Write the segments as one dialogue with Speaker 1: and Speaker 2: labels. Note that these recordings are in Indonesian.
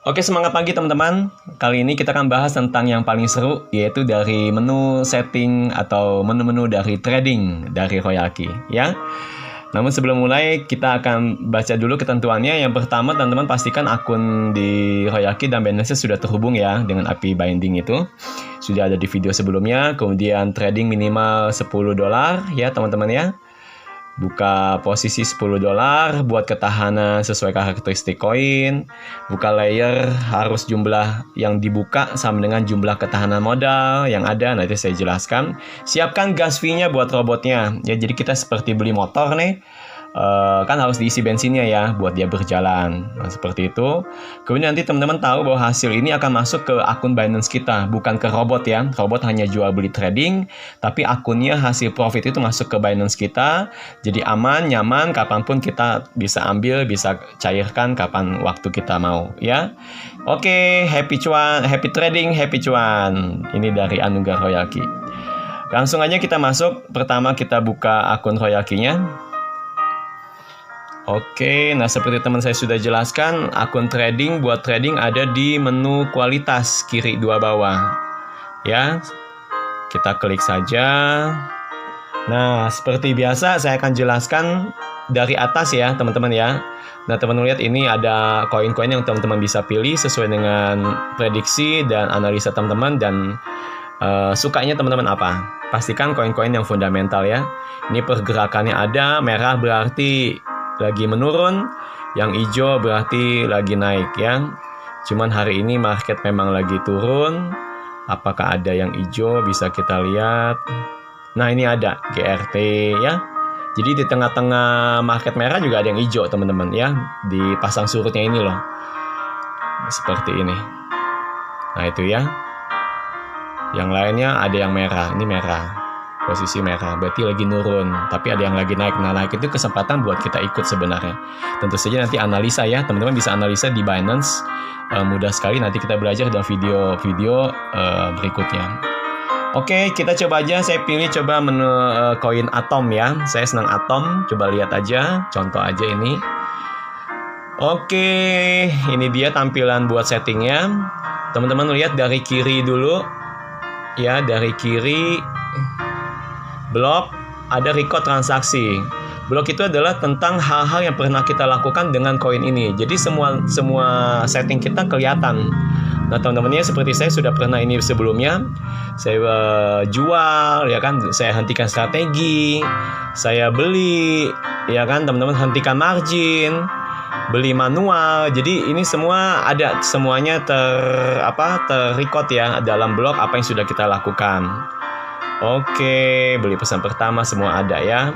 Speaker 1: Oke, semangat pagi teman-teman. Kali ini kita akan bahas tentang yang paling seru, yaitu dari menu setting atau menu-menu dari trading dari Royalkey, ya. Namun sebelum mulai, kita akan baca dulu ketentuannya. Yang pertama, teman-teman pastikan akun di Royalkey dan Binance sudah terhubung ya dengan API binding itu. Sudah ada di video sebelumnya. Kemudian trading minimal $10 ya teman-teman ya. Buka posisi $10 buat ketahanan sesuai karakteristik koin. Buka layer harus jumlah yang dibuka sama dengan jumlah ketahanan modal yang ada, nanti saya jelaskan. Siapkan gas fee-nya buat robotnya. Ya, jadi kita seperti beli motor nih. Kan harus diisi bensinnya ya buat dia berjalan. Nah, seperti itu. Kemudian nanti teman-teman tahu bahwa hasil ini akan masuk ke akun Binance kita, bukan ke robot ya. Robot hanya jual beli trading, tapi akunnya hasil profit itu masuk ke Binance kita. Jadi aman, nyaman, kapanpun kita bisa ambil, bisa cairkan kapan waktu kita mau ya. Oke, happy cuan, happy trading, happy cuan. Ini dari Anugerah Royalkey. Langsung aja kita masuk. Pertama kita buka akun Royalkey-nya. Oke, nah seperti teman saya sudah jelaskan, akun trading buat trading ada di menu kualitas kiri dua bawah. Ya, kita klik saja. Nah, seperti biasa saya akan jelaskan dari atas ya teman-teman ya. Nah, teman-teman lihat ini ada koin-koin yang teman-teman bisa pilih sesuai dengan prediksi dan analisa teman-teman dan sukanya teman-teman apa. Pastikan koin-koin yang fundamental ya. Ini pergerakannya ada, merah berarti lagi menurun, yang hijau berarti lagi naik ya. Cuman hari ini market memang lagi turun. Apakah ada yang hijau bisa kita lihat. Nah, ini ada GRT ya. Jadi di tengah-tengah market merah juga ada yang hijau teman-teman ya. Di pasang surutnya ini loh. Seperti ini. Nah, itu ya. Yang lainnya ada yang merah. Ini merah. Posisi merah, berarti lagi nurun, tapi ada yang lagi naik. Nah, naik itu kesempatan buat kita ikut sebenarnya. Tentu saja nanti analisa ya, teman-teman bisa analisa di Binance. Mudah sekali, nanti kita belajar dalam video-video berikutnya. Oke, kita coba aja, saya pilih coba menu koin Atom ya. Saya senang Atom, coba lihat aja, contoh aja ini. Oke, ini dia tampilan buat settingnya. Teman-teman lihat dari kiri dulu. Ya, dari kiri. Blok, ada record transaksi. Blok itu adalah tentang hal-hal yang pernah kita lakukan dengan koin ini. Jadi semua setting kita kelihatan. Nah, teman-teman ya, seperti saya sudah pernah ini sebelumnya. Saya jual, ya kan. Saya hentikan strategi. Saya beli, ya kan. Teman-teman hentikan margin. Beli manual. Jadi ini semua ada, semuanya terrecord ya dalam blok apa yang sudah kita lakukan. Oke, beli pesan pertama semua ada ya.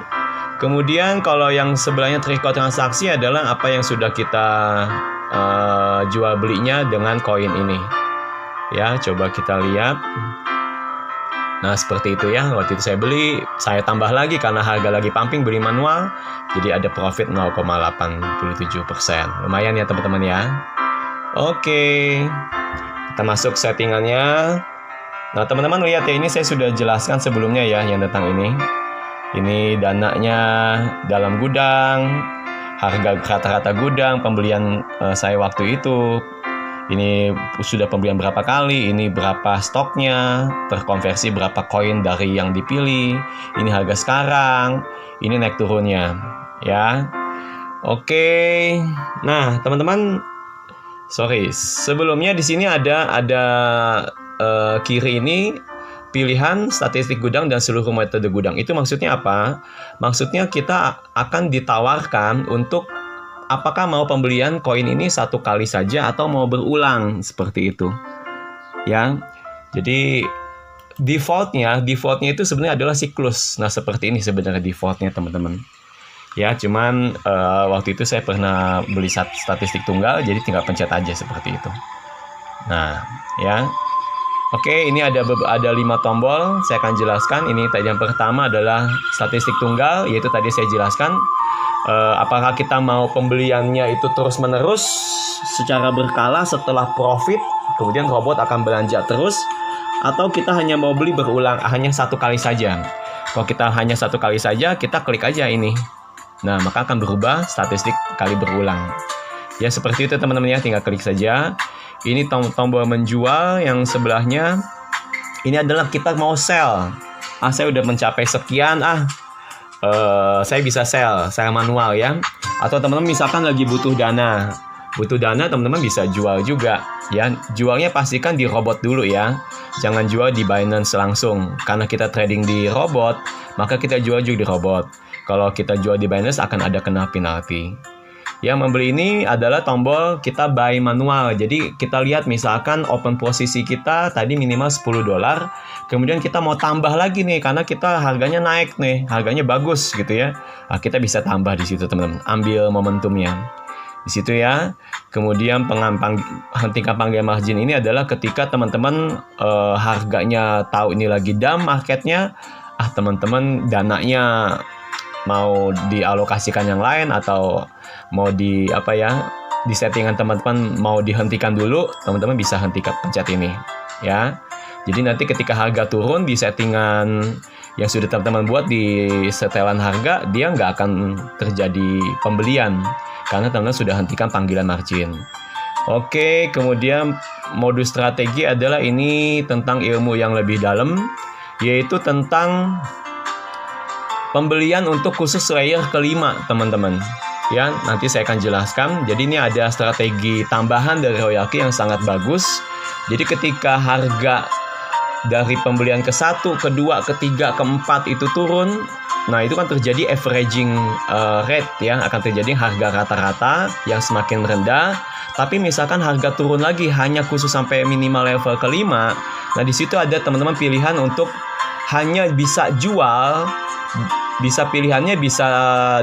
Speaker 1: Kemudian kalau yang sebelahnya record transaksi adalah apa yang sudah kita jual belinya dengan koin ini. Ya, coba kita lihat. Nah, seperti itu ya. Waktu itu saya beli, saya tambah lagi karena harga lagi pumping, beli manual. Jadi ada profit 0,87%. Lumayan ya teman-teman ya. Oke. Kita masuk settingannya. Nah, teman-teman lihat ya, ini saya sudah jelaskan sebelumnya ya yang tentang ini. Ini dananya dalam gudang, harga rata-rata gudang, pembelian saya waktu itu. Ini sudah pembelian berapa kali, ini berapa stoknya, terkonversi berapa koin dari yang dipilih. Ini harga sekarang, ini naik turunnya, ya. Oke. Nah, teman-teman, sebelumnya di sini ada kiri ini pilihan statistik gudang dan seluruh metode gudang. Itu maksudnya apa? Maksudnya kita akan ditawarkan untuk apakah mau pembelian koin ini satu kali saja atau mau berulang, seperti itu. Ya. Jadi defaultnya itu sebenarnya adalah siklus. Nah, seperti ini sebenarnya defaultnya teman-teman. Ya, cuman waktu itu saya pernah beli statistik tunggal, jadi tinggal pencet aja seperti itu. Nah, ya. Oke, ini ada 5 tombol, saya akan jelaskan. Ini tadi yang pertama adalah statistik tunggal, yaitu tadi saya jelaskan. Apakah kita mau pembeliannya itu terus-menerus secara berkala setelah profit, kemudian robot akan belanja terus, atau kita hanya mau beli berulang, hanya satu kali saja. Kalau kita hanya satu kali saja, kita klik aja ini. Nah, maka akan berubah statistik kali berulang. Ya seperti itu teman-teman ya, tinggal klik saja. Ini tombol menjual, yang sebelahnya ini adalah kita mau sell. Saya udah mencapai sekian, saya bisa sell manual ya. Atau teman-teman misalkan lagi butuh dana, teman-teman bisa jual juga ya. Jualnya pastikan di robot dulu ya, jangan jual di Binance langsung, karena kita trading di robot, maka kita jual juga di robot. Kalau kita jual di Binance akan ada kena penalti. Yang membeli ini adalah tombol kita buy manual. Jadi kita lihat misalkan open posisi kita tadi minimal $10, kemudian kita mau tambah lagi nih karena kita harganya naik nih, harganya bagus gitu ya. Kita bisa tambah di situ teman-teman, ambil momentumnya di situ ya. Kemudian hentikan panggilan margin ini adalah ketika teman-teman harganya tahu ini lagi down marketnya, teman-teman dananya mau dialokasikan yang lain atau mau di settingan teman-teman mau dihentikan dulu, teman-teman bisa hentikan, pencet ini ya. Jadi nanti ketika harga turun di settingan yang sudah teman-teman buat di setelan harga, dia nggak akan terjadi pembelian karena teman-teman sudah hentikan panggilan margin. Oke, kemudian modus strategi adalah ini tentang ilmu yang lebih dalam, yaitu tentang pembelian untuk khusus layer kelima teman-teman ya. Nanti saya akan jelaskan. Jadi ini ada strategi tambahan dari Royalki yang sangat bagus. Jadi ketika harga dari pembelian ke-1, ke-2, ke-3, ke-4 itu turun, nah itu kan terjadi averaging rate ya, akan terjadi harga rata-rata yang semakin rendah. Tapi misalkan harga turun lagi hanya khusus sampai minimal level ke-5, nah di situ ada teman-teman pilihan untuk hanya bisa jual, pilihannya bisa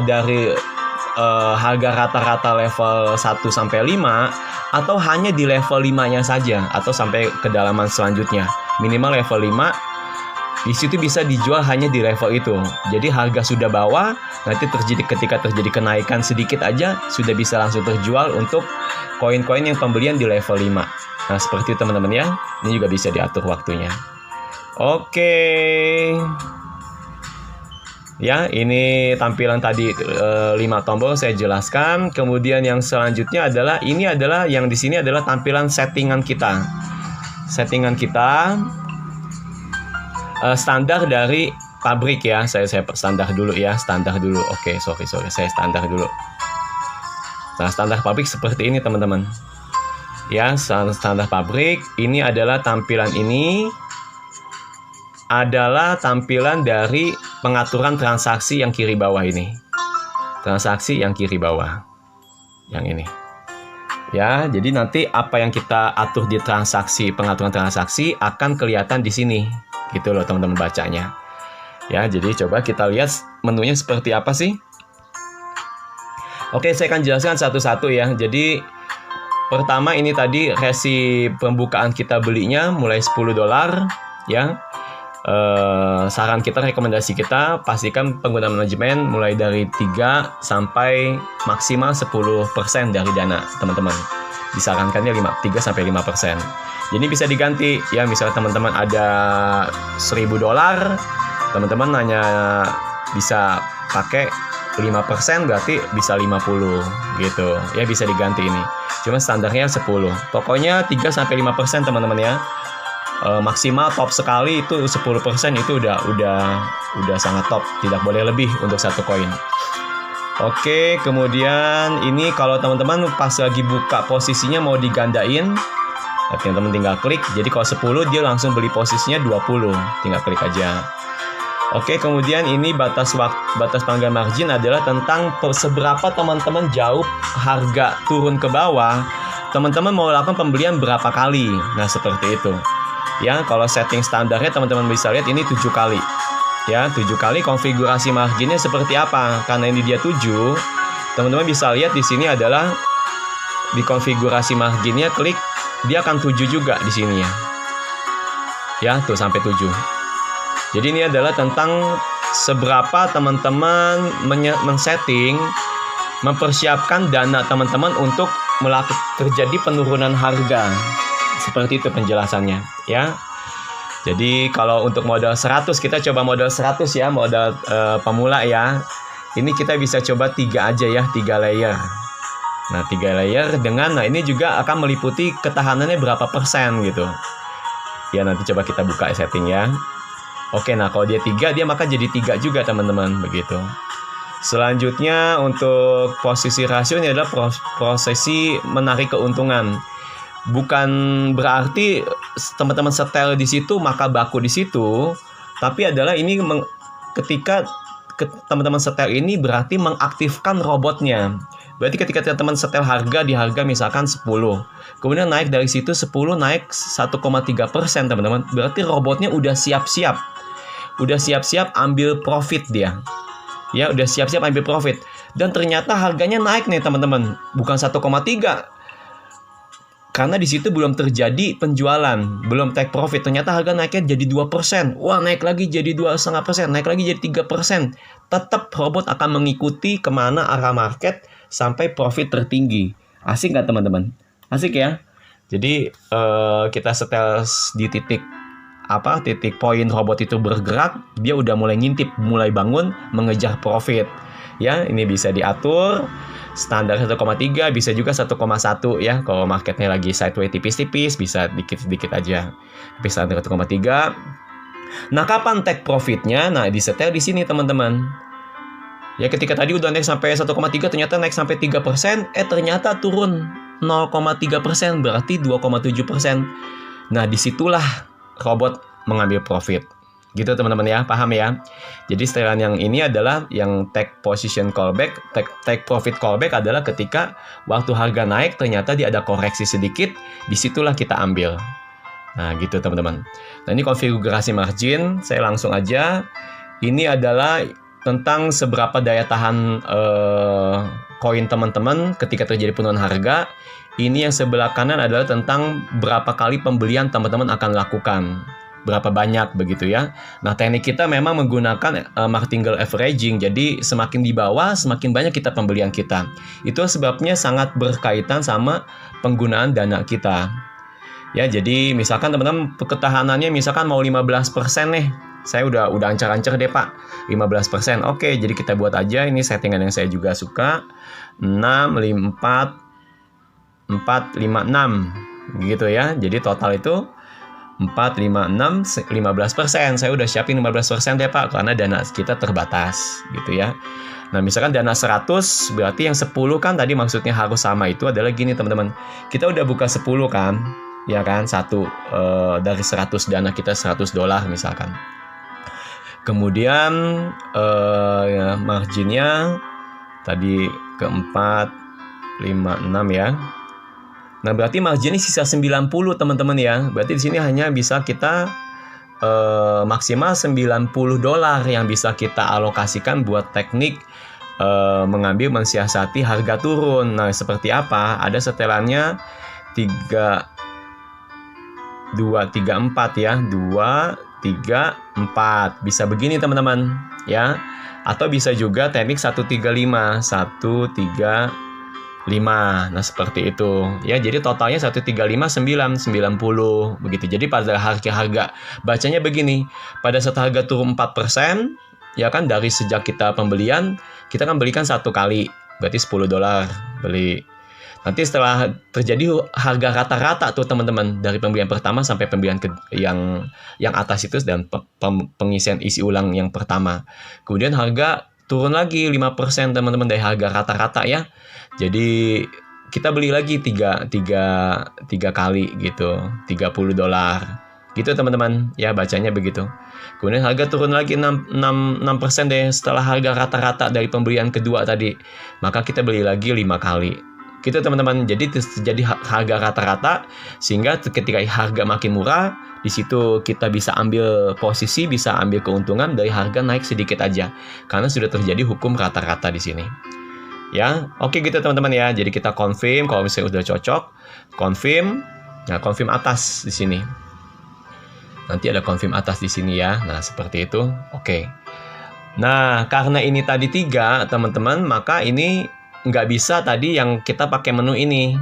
Speaker 1: dari harga rata-rata level 1 sampai 5 atau hanya di level 5-nya saja atau sampai kedalaman selanjutnya. Minimal level 5 di situ bisa dijual hanya di level itu. Jadi harga sudah bawah, nanti ketika terjadi kenaikan sedikit aja sudah bisa langsung terjual untuk koin-koin yang pembelian di level 5. Nah, seperti itu teman-teman ya. Ini juga bisa diatur waktunya. Oke. Ya, ini tampilan tadi 5 tombol saya jelaskan. Kemudian yang selanjutnya adalah yang di sini adalah tampilan settingan kita. Settingan kita standar dari pabrik ya. Saya standar dulu ya, standar dulu. Oke, sorry, saya standar dulu. Nah, standar pabrik seperti ini teman-teman. Ya, standar pabrik ini adalah tampilan ini. Adalah tampilan dari pengaturan transaksi yang kiri bawah ini. Transaksi yang kiri bawah. Yang ini. Ya, jadi nanti apa yang kita atur di pengaturan transaksi akan kelihatan di sini. Gitu loh teman-teman bacanya. Ya, jadi coba kita lihat menunya seperti apa sih. Oke, saya akan jelaskan satu-satu ya. Jadi pertama ini tadi resi pembukaan kita belinya mulai $10 ya. Saran kita, rekomendasi kita, pastikan pengguna manajemen mulai dari 3 sampai maksimal 10% dari dana teman-teman. Disarankannya 3-5%. Jadi bisa diganti ya, misalnya teman-teman ada $1.000, teman-teman hanya bisa pakai 5%, berarti bisa 50 gitu ya, bisa diganti ini. Cuma standarnya 10. Pokoknya 3-5% teman-teman ya. Maksimal top sekali itu 10%, itu udah sangat top, tidak boleh lebih untuk satu koin. Oke, kemudian ini kalau teman-teman pas lagi buka posisinya mau digandain, teman-teman tinggal klik. Jadi kalau 10 dia langsung beli posisinya 20, tinggal klik aja. Oke, kemudian ini batas panggilan margin adalah tentang seberapa teman-teman jauh harga turun ke bawah, teman-teman mau lakukan pembelian berapa kali. Nah, seperti itu. Ya, kalau setting standarnya teman-teman bisa lihat ini 7 kali. Ya, 7 kali. Konfigurasi marginnya seperti apa? Karena ini dia 7, teman-teman bisa lihat di sini adalah di konfigurasi marginnya, klik, dia akan 7 juga di sini ya. Ya, tuh sampai 7. Jadi ini adalah tentang seberapa teman-teman men-setting, mempersiapkan dana teman-teman untuk terjadi penurunan harga. Seperti itu penjelasannya ya. Jadi kalau untuk modal 100, kita coba modal 100 ya, modal pemula ya. Ini kita bisa coba 3 aja ya, 3 layer. Nah, 3 layer dengan, nah ini juga akan meliputi ketahanannya berapa persen gitu. Ya, nanti coba kita buka setting ya. Oke, nah kalau dia 3, dia maka jadi 3 juga teman-teman, begitu. Selanjutnya untuk posisi rasio ini adalah prosesi menarik keuntungan. Bukan berarti teman-teman setel di situ maka baku di situ, tapi adalah ini ketika teman-teman setel ini berarti mengaktifkan robotnya. Berarti ketika teman-teman setel harga di harga misalkan 10, kemudian naik dari situ 10 naik 1,3% teman-teman. Berarti robotnya udah siap-siap. Udah siap-siap ambil profit dia. Ya, udah siap-siap ambil profit. Dan ternyata harganya naik nih teman-teman. Bukan 1,3. Karena di situ belum terjadi penjualan, belum take profit. Ternyata harga naiknya jadi 2%. Wah, naik lagi jadi 2,5%, naik lagi jadi 3%. Tetap robot akan mengikuti kemana arah market sampai profit tertinggi. Asik nggak teman-teman? Asik ya? Jadi kita setel di titik poin robot itu bergerak, dia udah mulai ngintip, mulai bangun, mengejar profit. Ya, ini bisa diatur. Standar 1,3, bisa juga 1,1 ya. Kalau marketnya lagi sideways tipis-tipis, bisa dikit-dikit aja. Tapi standar 1,3. Nah, kapan take profitnya? Nah, disetel di sini teman-teman. Ya, ketika tadi udah naik sampai 1,3, ternyata naik sampai 3%, ternyata turun 0,3%, berarti 2,7%. Nah, disitulah robot mengambil profit. Gitu teman-teman ya, paham ya? Jadi setelan yang ini adalah yang take position callback, take profit callback adalah ketika waktu harga naik ternyata dia ada koreksi sedikit, disitulah kita ambil. Nah gitu teman-teman. Nah ini konfigurasi margin, saya langsung aja. Ini adalah tentang seberapa daya tahan koin teman-teman ketika terjadi penurunan harga. Ini yang sebelah kanan adalah tentang berapa kali pembelian teman-teman akan lakukan. Berapa banyak begitu ya. Nah teknik kita memang menggunakan martingale averaging. Jadi semakin di bawah semakin banyak kita pembelian kita. Itu sebabnya sangat berkaitan sama penggunaan dana kita. Ya jadi misalkan teman-teman ketahanannya misalkan mau 15% nih. Saya udah ancar-ancar deh Pak 15%. Oke jadi kita buat aja ini settingan yang saya juga suka. 6, 4, 5, 6 gitu ya. Jadi total itu 4, 5, 6, 15%. Saya udah siapin 15% deh Pak, karena dana kita terbatas gitu ya. Nah misalkan dana 100, berarti yang 10 kan tadi maksudnya harus sama. Itu adalah gini teman-teman. Kita udah buka 10 kan, ya kan, dari 100 dana kita $100 misalkan. Kemudian ya, marginnya tadi ke 4, 5, 6 ya. Nah, berarti marginnya sisa 90 teman-teman ya. Berarti di sini hanya bisa kita maksimal $90 yang bisa kita alokasikan buat teknik mengambil mensiasati harga turun. Nah, seperti apa? Ada setelannya 3 2 3 4 ya. 2 3 4. Bisa begini teman-teman ya. Atau bisa juga teknik 135 1 3 5. Nah, seperti itu. Ya, jadi totalnya 135 9 90 begitu. Jadi pada harga bacanya begini. Pada saat harga turun 4%, ya kan dari sejak kita pembelian, kita kan belikan 1 kali. Berarti $10 beli. Nanti setelah terjadi harga rata-rata tuh teman-teman dari pembelian pertama sampai pembelian yang atas itu dan pengisian isi ulang yang pertama. Kemudian harga turun lagi 5% teman-teman dari harga rata-rata ya. Jadi kita beli lagi 3 kali gitu, $30 gitu teman-teman ya, bacanya begitu. Kemudian harga turun lagi 6% deh setelah harga rata-rata dari pembelian kedua tadi, maka kita beli lagi 5 kali gitu teman-teman. Jadi terjadi harga rata-rata sehingga ketika harga makin murah, di situ kita bisa ambil posisi, bisa ambil keuntungan dari harga naik sedikit aja karena sudah terjadi hukum rata-rata di sini. Ya, oke gitu teman-teman ya. Jadi kita confirm kalau misalnya udah cocok, confirm. Nah, confirm atas di sini. Nanti ada confirm atas di sini ya. Nah, seperti itu. Oke. Nah, karena ini tadi 3, teman-teman, maka ini nggak bisa tadi yang kita pakai menu ini.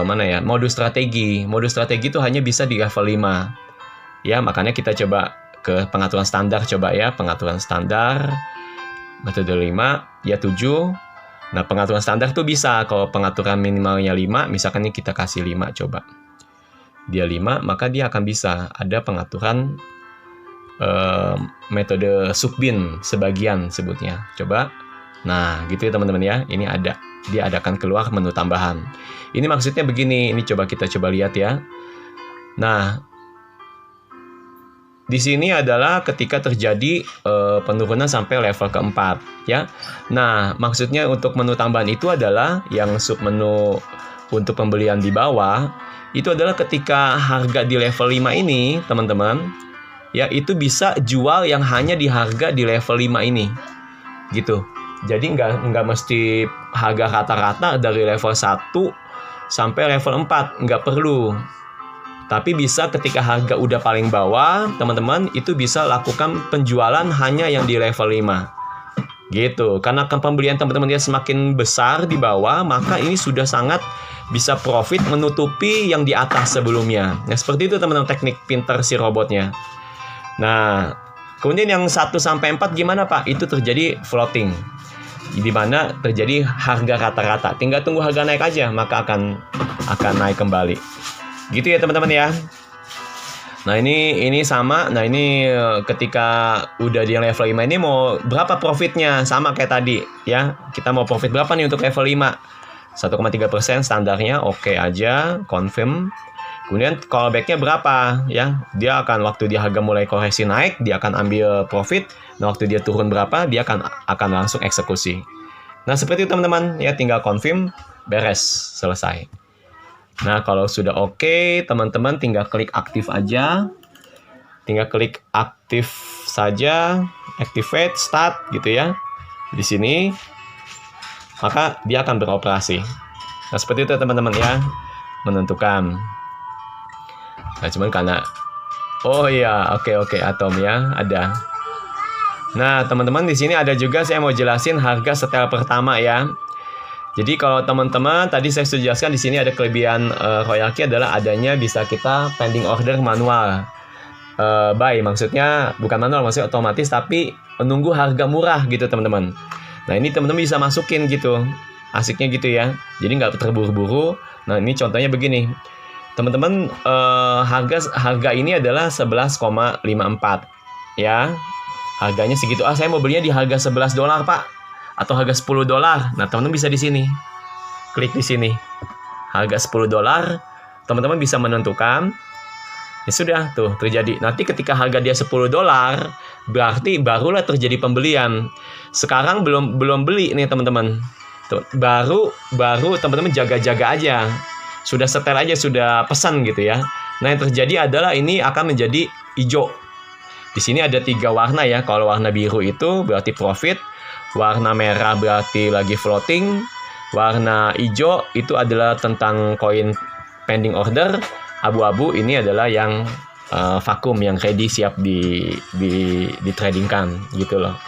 Speaker 1: Mana ya? Modus strategi. Modus strategi itu hanya bisa di level 5. Ya, makanya kita coba ke pengaturan standar coba ya, pengaturan standar. Metode 5, ya 7. Nah, pengaturan standar tuh bisa. Kalau pengaturan minimalnya 5, misalkan ini kita kasih 5 coba. Dia 5, maka dia akan bisa ada pengaturan metode subbin sebagian sebutnya. Coba. Nah, gitu ya teman-teman ya. Ini ada. Dia akan keluar menu tambahan. Ini maksudnya begini. Ini coba kita lihat ya. Nah, di sini adalah ketika terjadi penurunan sampai level keempat ya. Nah, maksudnya untuk menu tambahan itu adalah yang submenu untuk pembelian di bawah. Itu adalah ketika harga di level 5 ini, teman-teman, ya itu bisa jual yang hanya di harga di level 5 ini. Gitu. Jadi nggak mesti harga rata-rata dari level 1 sampai level 4, nggak perlu. Tapi bisa ketika harga udah paling bawah, teman-teman itu bisa lakukan penjualan hanya yang di level 5. Gitu. Karena pembelian teman-teman dia semakin besar di bawah, maka ini sudah sangat bisa profit menutupi yang di atas sebelumnya. Nah, seperti itu teman-teman teknik pinter si robotnya. Nah, kemudian yang 1 sampai 4 gimana Pak? Itu terjadi floating. Di mana terjadi harga rata-rata. Tinggal tunggu harga naik aja, maka akan naik kembali. Gitu ya teman-teman ya. Nah, ini sama. Nah, ini ketika udah di level 5 ini mau berapa profitnya? Sama kayak tadi ya. Kita mau profit berapa nih untuk level 5? 1,3% standarnya, oke aja, confirm. Kemudian callback-nya berapa ya? Dia akan waktu dia harga mulai koreksi naik, dia akan ambil profit. Nah, waktu dia turun berapa, dia akan langsung eksekusi. Nah, seperti itu teman-teman ya, tinggal confirm, beres, selesai. Nah, kalau sudah oke, teman-teman tinggal klik aktif aja. Tinggal klik aktif saja, activate, start gitu ya. Di sini maka dia akan beroperasi. Nah, seperti itu teman-teman ya, menentukan. Nah, cuman karena oh iya, oke Atom ya, ada. Nah, teman-teman di sini ada juga saya mau jelasin harga setel pertama ya. Jadi kalau teman-teman tadi saya sudah jelaskan di sini ada kelebihan Royalkey adalah adanya bisa kita pending order manual. Buy maksudnya bukan manual, maksudnya otomatis tapi menunggu harga murah gitu teman-teman. Nah, ini teman-teman bisa masukin gitu. Asiknya gitu ya. Jadi nggak terburu-buru. Nah, ini contohnya begini. Teman-teman harga ini adalah 11,54 ya. Harganya segitu. Saya mau belinya di harga $11 Pak, atau harga $10. Nah, teman-teman bisa di sini. Klik di sini. Harga $10, teman-teman bisa menentukan. Ya sudah, tuh terjadi. Nanti ketika harga dia $10, berarti barulah terjadi pembelian. Sekarang belum beli nih teman-teman. Tuh, baru teman-teman jaga-jaga aja. Sudah setel aja, sudah pesan gitu ya. Nah, yang terjadi adalah ini akan menjadi hijau. Di sini ada 3 warna ya. Kalau warna biru itu berarti profit, warna merah berarti lagi floating, warna hijau itu adalah tentang koin pending order, abu-abu ini adalah yang vakum, yang ready siap di tradingkan gitu loh.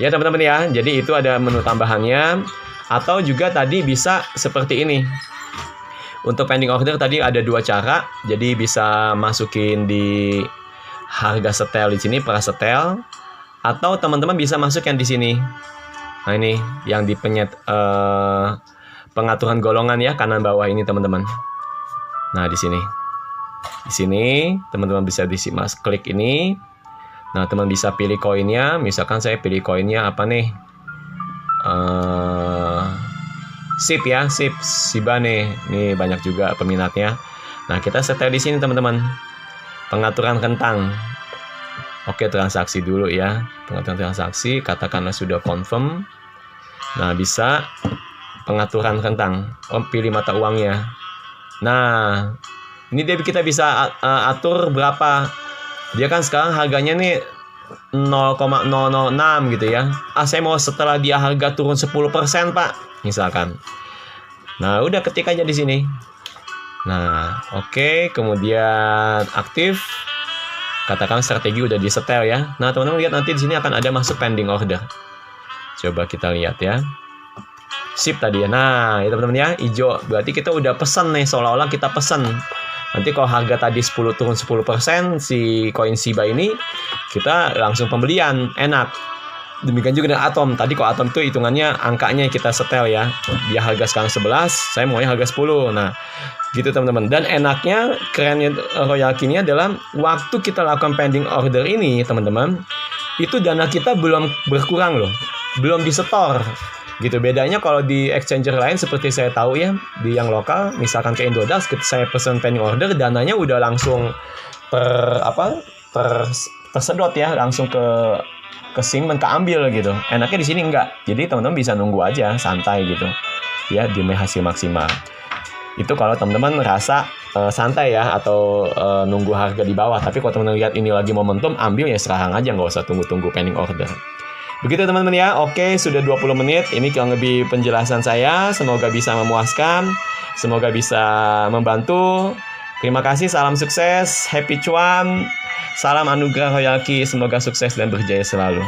Speaker 1: Ya teman-teman ya. Jadi itu ada menu tambahannya, atau juga tadi bisa seperti ini. Untuk pending order tadi ada 2 cara. Jadi bisa masukin di harga setel di sini, prasetel, atau teman-teman bisa masuk yang di sini. Nah, ini yang di pengaturan golongan ya, kanan bawah ini teman-teman. Nah, di sini. Di sini teman-teman bisa klik ini. Nah, teman bisa pilih koinnya. Misalkan saya pilih koinnya apa nih? SIB ya, SIB Shiba nih. Ini banyak juga peminatnya. Nah, kita setel di sini teman-teman. Pengaturan rentang. Oke, transaksi dulu ya. Pengaturan transaksi, katakanlah sudah confirm. Nah, bisa pengaturan rentang. Pilih mata uangnya. Nah, ini kita bisa atur berapa. Dia kan sekarang harganya nih 0,006 gitu ya. Saya mau setelah dia harga turun 10% Pak, misalkan. Nah, udah ketik aja di sini. Nah, oke, kemudian aktif. Katakan strategi udah disetel ya. Nah, teman-teman lihat nanti di sini akan ada masuk pending order. Coba kita lihat ya. Sip tadi ya. Nah, ya teman-teman ya, hijau. Berarti kita udah pesan nih, seolah-olah kita pesan. Nanti kalau harga tadi 10 turun 10% si koin Shiba ini, kita langsung pembelian, enak. Demikian juga dengan Atom. Tadi kok Atom itu hitungannya angkanya kita setel ya. Dia harga sekarang 11, saya maunya harga 10. Nah, gitu teman-teman. Dan enaknya, kerennya Royalki ini adalah waktu kita lakukan pending order ini, teman-teman, itu dana kita belum berkurang loh. Belum disetor. Gitu. Bedanya kalau di exchanger lain seperti saya tahu ya, di yang lokal, misalkan ke Indodax, saya pesan pending order, dananya udah langsung tersedot ya, langsung ke simpen, keambil gitu. Enaknya di sini enggak. Jadi teman-teman bisa nunggu aja, santai gitu. Ya, demi hasil maksimal. Itu kalau teman-teman rasa santai ya, atau nunggu harga di bawah. Tapi kalau teman-teman lihat ini lagi momentum, ambil ya serahang aja, nggak usah tunggu-tunggu pending order. Begitu teman-teman ya. Oke, sudah 20 menit. Ini kurang lebih penjelasan saya. Semoga bisa memuaskan. Semoga bisa membantu. Terima kasih, salam sukses. Happy cuan. Salam anugerah Royalki. Semoga sukses dan berjaya selalu.